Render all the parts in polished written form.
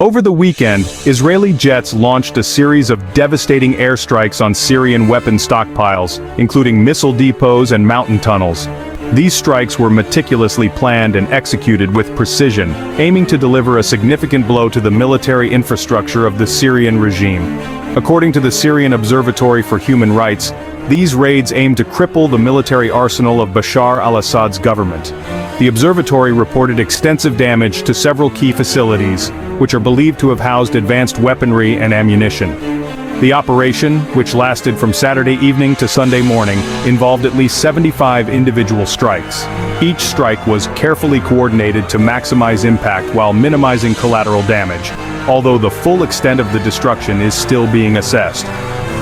Over the weekend, Israeli jets launched a series of devastating airstrikes on Syrian weapon stockpiles, including missile depots and mountain tunnels. These strikes were meticulously planned and executed with precision, aiming to deliver a significant blow to the military infrastructure of the Syrian regime. According to the Syrian Observatory for Human Rights, these raids aim to cripple the military arsenal of Bashar al-Assad's government. The observatory reported extensive damage to several key facilities, which are believed to have housed advanced weaponry and ammunition. The operation, which lasted from Saturday evening to Sunday morning, involved at least 75 individual strikes. Each strike was carefully coordinated to maximize impact while minimizing collateral damage, although the full extent of the destruction is still being assessed.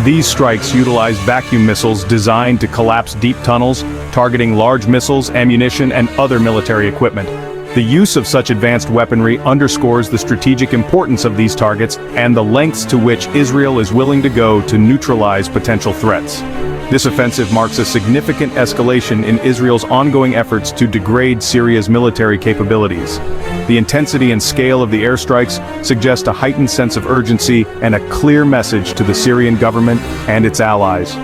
These strikes utilized vacuum missiles designed to collapse deep tunnels, targeting large missiles, ammunition, and other military equipment. The use of such advanced weaponry underscores the strategic importance of these targets and the lengths to which Israel is willing to go to neutralize potential threats. This offensive marks a significant escalation in Israel's ongoing efforts to degrade Syria's military capabilities. The intensity and scale of the airstrikes suggest a heightened sense of urgency and a clear message to the Syrian government and its allies.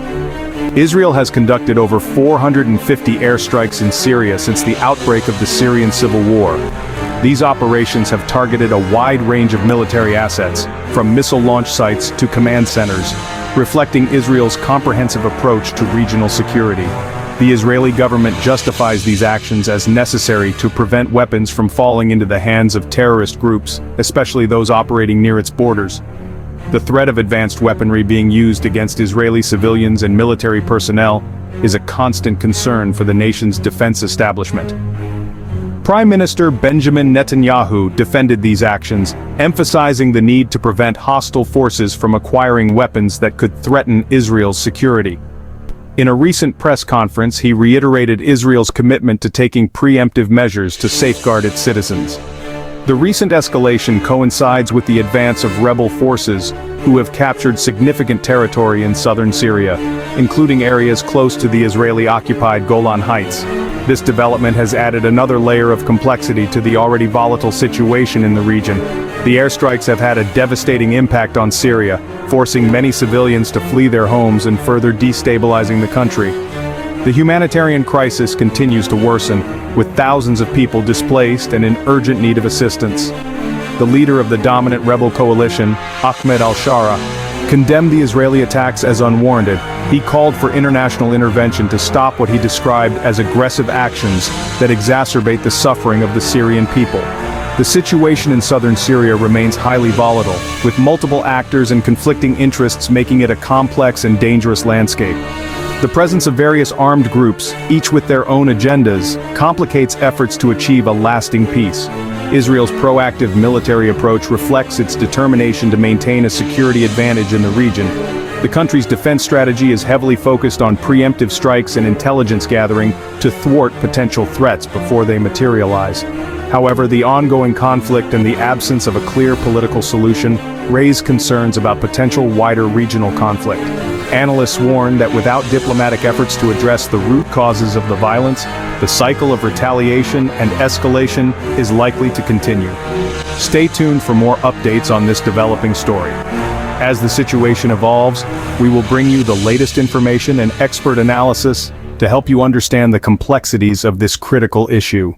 Israel has conducted over 450 airstrikes in Syria since the outbreak of the Syrian civil war. These operations have targeted a wide range of military assets, from missile launch sites to command centers, reflecting Israel's comprehensive approach to regional security. The Israeli government justifies these actions as necessary to prevent weapons from falling into the hands of terrorist groups, especially those operating near its borders. The threat of advanced weaponry being used against Israeli civilians and military personnel is a constant concern for the nation's defense establishment. Prime Minister Benjamin Netanyahu defended these actions, emphasizing the need to prevent hostile forces from acquiring weapons that could threaten Israel's security. In a recent press conference, he reiterated Israel's commitment to taking preemptive measures to safeguard its citizens. The recent escalation coincides with the advance of rebel forces who have captured significant territory in southern Syria, including areas close to the Israeli-occupied Golan Heights. This development has added another layer of complexity to the already volatile situation in the region. The airstrikes have had a devastating impact on Syria, forcing many civilians to flee their homes and further destabilizing the country. The humanitarian crisis continues to worsen, with thousands of people displaced and in urgent need of assistance. The leader of the dominant rebel coalition, Ahmed al-Shara, condemned the Israeli attacks as unwarranted. He called for international intervention to stop what he described as aggressive actions that exacerbate the suffering of the Syrian people. The situation in southern Syria remains highly volatile, with multiple actors and conflicting interests making it a complex and dangerous landscape. The presence of various armed groups, each with their own agendas, complicates efforts to achieve a lasting peace. Israel's proactive military approach reflects its determination to maintain a security advantage in the region. The country's defense strategy is heavily focused on preemptive strikes and intelligence gathering to thwart potential threats before they materialize. However, the ongoing conflict and the absence of a clear political solution raise concerns about potential wider regional conflict. Analysts warn that without diplomatic efforts to address the root causes of the violence, the cycle of retaliation and escalation is likely to continue. Stay tuned for more updates on this developing story. As the situation evolves, we will bring you the latest information and expert analysis to help you understand the complexities of this critical issue.